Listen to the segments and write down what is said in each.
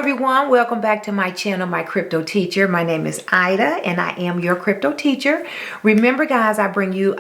everyone, welcome back to my channel, My Crypto Teacher. My name is Ida and I am your crypto teacher. Remember guys, I bring you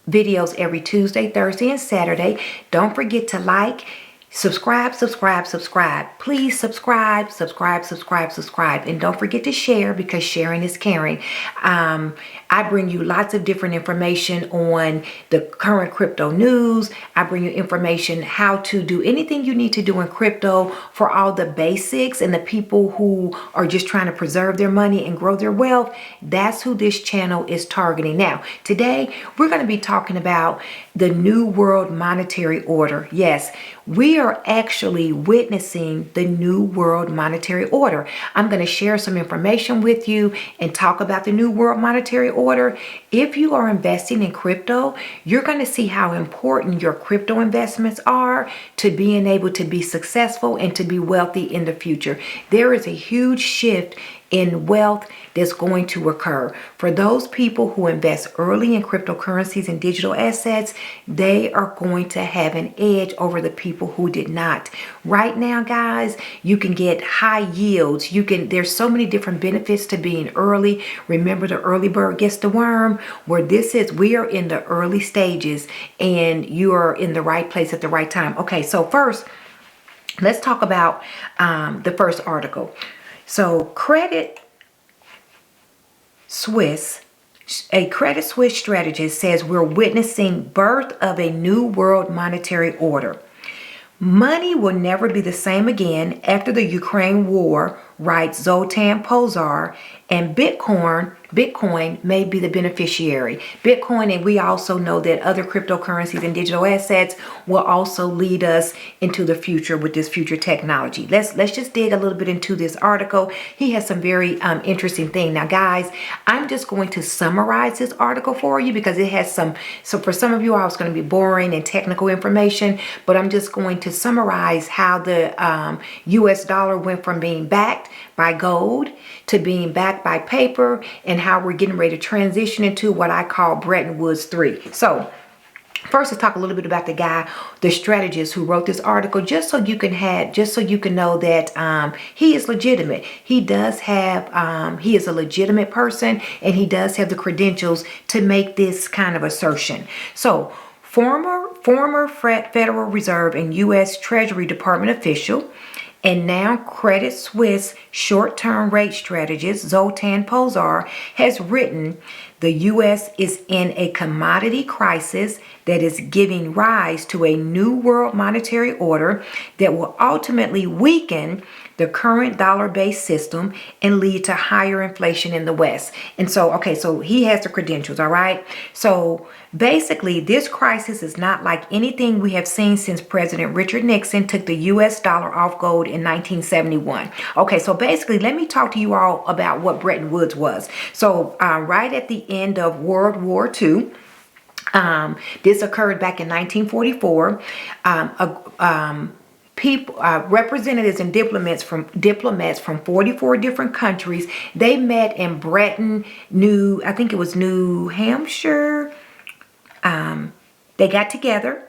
videos every Tuesday, Thursday, and Saturday. Don't forget to like, subscribe. Please subscribe, and don't forget to share, because sharing is caring. I bring you lots of different information on the current crypto news. I bring you information how to do anything you need to do in crypto for all the basics, and the people who are just trying to preserve their money and grow their wealth. That's who this channel is targeting. Now, today we're going to be talking about the New World Monetary Order. Yes, we are actually witnessing the New World Monetary Order. I'm going to share some information with you and talk about the New World Monetary Order. If you are investing in crypto, you're going to see how important your crypto investments are to being able to be successful and to be wealthy in the future. There is a huge shift in wealth that's going to occur. For those people who invest early in cryptocurrencies and digital assets, they are going to have an edge over the people who did not. Right now, guys, you can get high yields. There's so many different benefits to being early. Remember, the early bird gets the worm. We are in the early stages, and you are in the right place at the right time. Okay, so first, let's talk about the first article. So Credit Suisse, a Credit Suisse strategist, says we're witnessing birth of a new world monetary order. Money will never be the same again after the Ukraine war, writes Zoltan Pozar, and Bitcoin may be the beneficiary. Bitcoin, and we also know that other cryptocurrencies and digital assets will also lead us into the future with this future technology. Let's just dig a little bit into this article. He has some very interesting things. Now, guys, I'm just going to summarize this article for you because it has so for some of you, I was going to be boring and technical information, but I'm just going to summarize how the US dollar went from being backed by gold to being backed by paper, and how we're getting ready to transition into what I call Bretton Woods 3. So first, let's talk a little bit about the strategist who wrote this article, just so you can know that he is legitimate. He is a legitimate person, and he does have the credentials to make this kind of assertion. So former Federal Reserve and U.S. Treasury Department official and now Credit Suisse short-term rate strategist Zoltan Pozar has written, the U.S. is in a commodity crisis that is giving rise to a new world monetary order that will ultimately weaken the current dollar-based system and lead to higher inflation in the West. And so, okay, so he has the credentials, all right? So basically, this crisis is not like anything we have seen since President Richard Nixon took the U.S. dollar off gold in 1971. Okay, so basically, let me talk to you all about what Bretton Woods was. So right at the end of World War II, this occurred back in 1944. Representatives and diplomats from 44 different countries, they met in Bretton, New Hampshire. They got together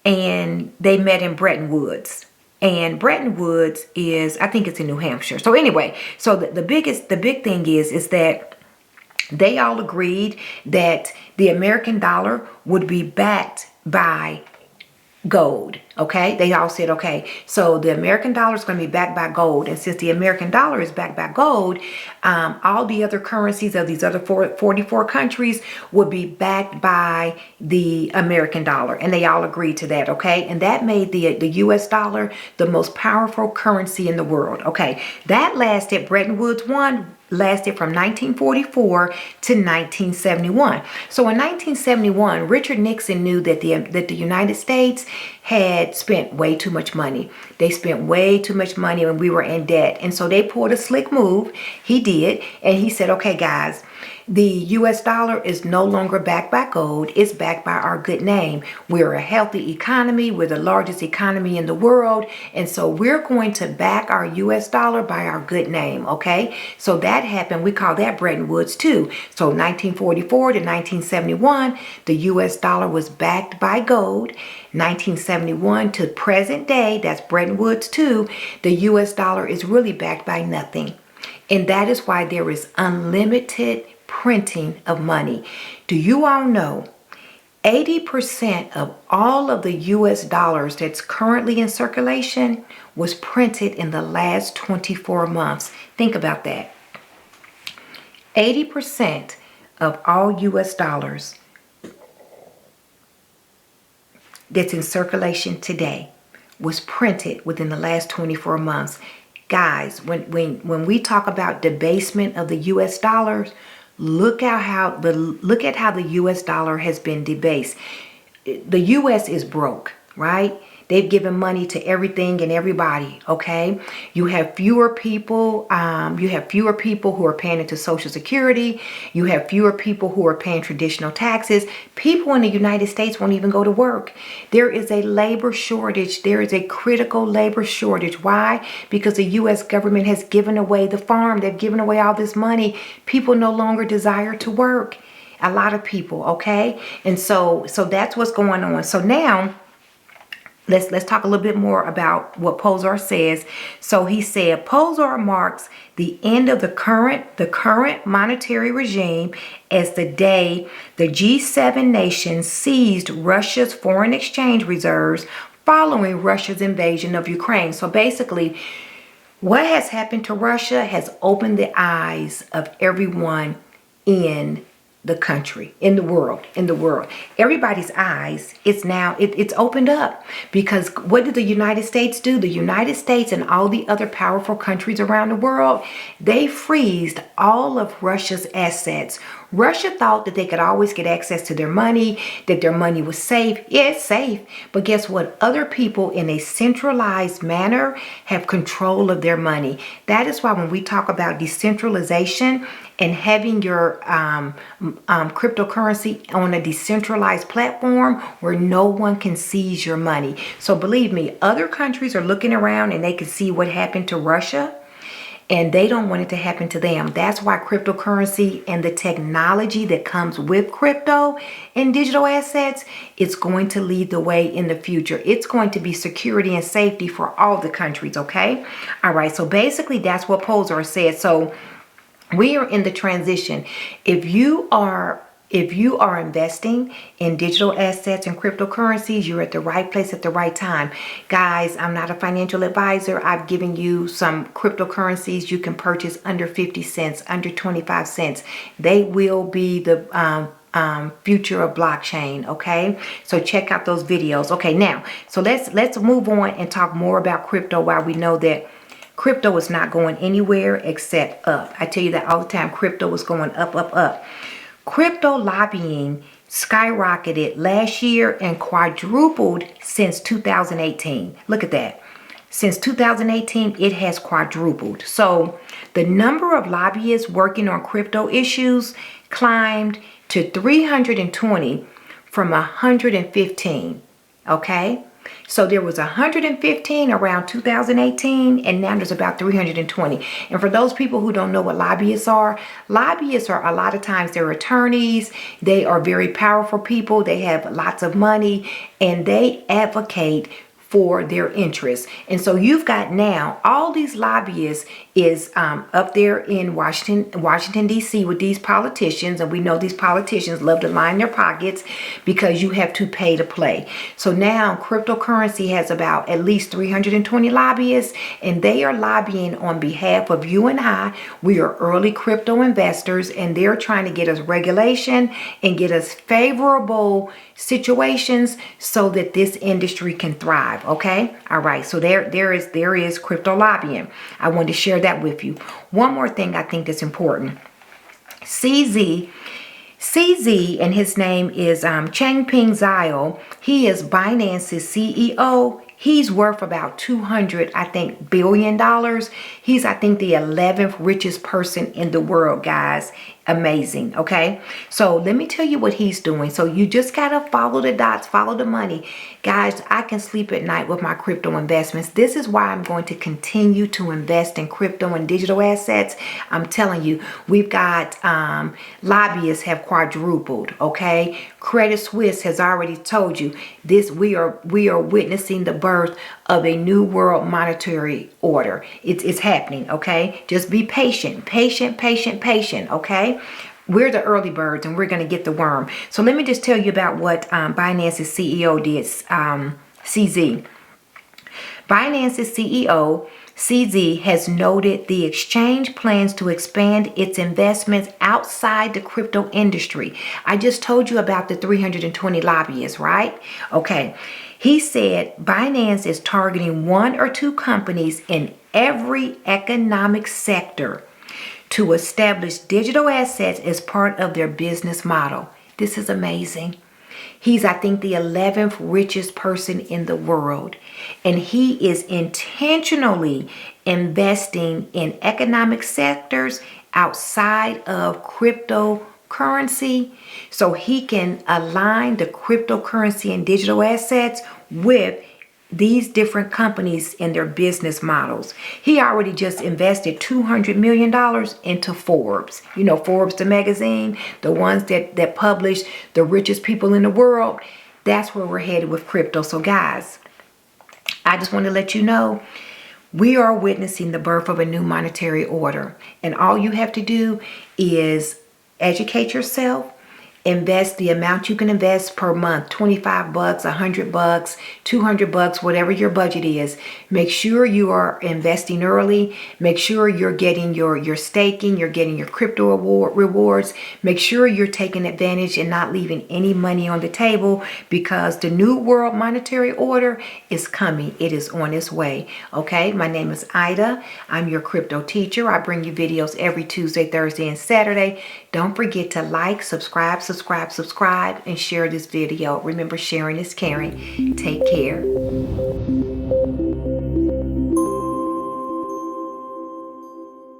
and they met in Bretton Woods. And Bretton Woods is, I think it's in New Hampshire. So anyway, so the big thing is that they all agreed that the American dollar would be backed by gold. Okay, they all said, okay, so the American dollar is going to be backed by gold, and since the American dollar is backed by gold, all the other currencies of these other 44 countries would be backed by the American dollar, and they all agreed to that. Okay, and that made the U.S. dollar the most powerful currency in the world. Okay, that lasted. Bretton Woods 1 lasted from 1944 to 1971. So in 1971, Richard Nixon knew that the United States had spent way too much money. They spent way too much money when we were in debt. And so they pulled a slick move. He did. And he said, okay, guys, The US dollar is no longer backed by gold. It's backed by our good name. We're a healthy economy. We're the largest economy in the world. And so we're going to back our US dollar by our good name. Okay. So that happened. We call that Bretton Woods too. So 1944 to 1971, the US dollar was backed by gold. 1971 to present day, that's Bretton Woods too, the US dollar is really backed by nothing. And that is why there is unlimited printing of money. Do you all know 80% of all of the US dollars that's currently in circulation was printed in the last 24 months? Think about that. 80% of all US dollars that's in circulation today was printed within the last 24 months. Guys, when we talk about debasement of the US dollars, look at how the US dollar has been debased. The US is broke, right? They've given money to everything and everybody, okay? You have fewer people who are paying into Social Security. You have fewer people who are paying traditional taxes. People in the United States won't even go to work. There is a labor shortage. There is a critical labor shortage. Why? Because the U.S. government has given away the farm. They've given away all this money. People no longer desire to work. A lot of people, okay? And so that's what's going on. So now, Let's talk a little bit more about what Posar says. So he said, Posar marks the end of the current monetary regime as the day the G7 nations seized Russia's foreign exchange reserves following Russia's invasion of Ukraine. So basically, what has happened to Russia has opened the eyes of everyone in the country, in the world. Everybody's eyes, it's opened up. Because what did the United States do? The United States and all the other powerful countries around the world, they freezed all of Russia's assets. Russia thought that they could always get access to their money, that their money was safe. Yeah, it's safe. But guess what? Other people in a centralized manner have control of their money. That is why when we talk about decentralization and having your cryptocurrency on a decentralized platform where no one can seize your money. So believe me, other countries are looking around and they can see what happened to Russia, and they don't want it to happen to them. That's why cryptocurrency and the technology that comes with crypto and digital assets, it's going to lead the way in the future. It's going to be security and safety for all the countries, okay? All right, so basically that's what Posar said. So we are in the transition. If you are investing in digital assets and cryptocurrencies, you're at the right place at the right time. Guys, I'm not a financial advisor. I've given you some cryptocurrencies you can purchase under 50 cents, under 25 cents. They will be the future of blockchain, okay? So check out those videos. Okay, now, so let's move on and talk more about crypto while we know that crypto is not going anywhere except up. I tell you that all the time. Crypto is going up, up, up. Crypto lobbying skyrocketed last year and quadrupled since 2018. Look at that. Since 2018, it has quadrupled. So the number of lobbyists working on crypto issues climbed to 320 from 115. Okay? So there was 115 around 2018, and now there's about 320. And for those people who don't know what lobbyists are a lot of times they're attorneys. They are very powerful people. They have lots of money, and they advocate for their interests. And so you've got now all these lobbyists is up there in Washington, D.C. with these politicians. And we know these politicians love to line their pockets because you have to pay to play. So now cryptocurrency has about at least 320 lobbyists, and they are lobbying on behalf of you and I. We are early crypto investors, and they're trying to get us regulation and get us favorable situations so that this industry can thrive. Okay. All right. So there is crypto lobbying. I wanted to share that with you. One more thing I think that's important. CZ, and his name is Changpeng Zhao. He is Binance's CEO. He's worth about $200 billion. He's, I think, the 11th richest person in the world, guys. amazing. Okay, so let me tell you what he's doing. So you just gotta follow the dots, follow the money. Guys, I can sleep at night with my crypto investments. This is why I'm going to continue to invest in crypto and digital assets. I'm telling you, we've got lobbyists have quadrupled. Okay, Credit Suisse has already told you this. We are witnessing the birth of a new world monetary order. It's happening. Okay, just be patient, patient, patient, patient. Okay, we're the early birds and we're going to get the worm. So let me just tell you about what Binance's CEO did, CZ. Binance's CEO CZ has noted the exchange plans to expand its investments outside the crypto industry. I just told you about the 320 lobbyists, right? Okay. He said Binance is targeting one or two companies in every economic sector to establish digital assets as part of their business model. This is amazing. He's, I think, the 11th richest person in the world. And he is intentionally investing in economic sectors outside of cryptocurrency so he can align the cryptocurrency and digital assets with these different companies in their business models. He already just invested $200 million into Forbes. You know, Forbes, the magazine, the ones that publish the richest people in the world. That's where we're headed with crypto. So guys, I just want to let you know, we are witnessing the birth of a new monetary order. And all you have to do is educate yourself. Invest the amount you can invest per month, 25 bucks, 100 bucks, 200 bucks, whatever your budget is. Make sure you are investing early. Make sure you're getting your staking, you're getting your crypto rewards. Make sure you're taking advantage and not leaving any money on the table, because the new world monetary order is coming. It is on its way. Okay, my name is Ida. I'm your crypto teacher. I bring you videos every Tuesday, Thursday, and Saturday. Don't forget to like, subscribe, and share this video. Remember, sharing is caring. Take care.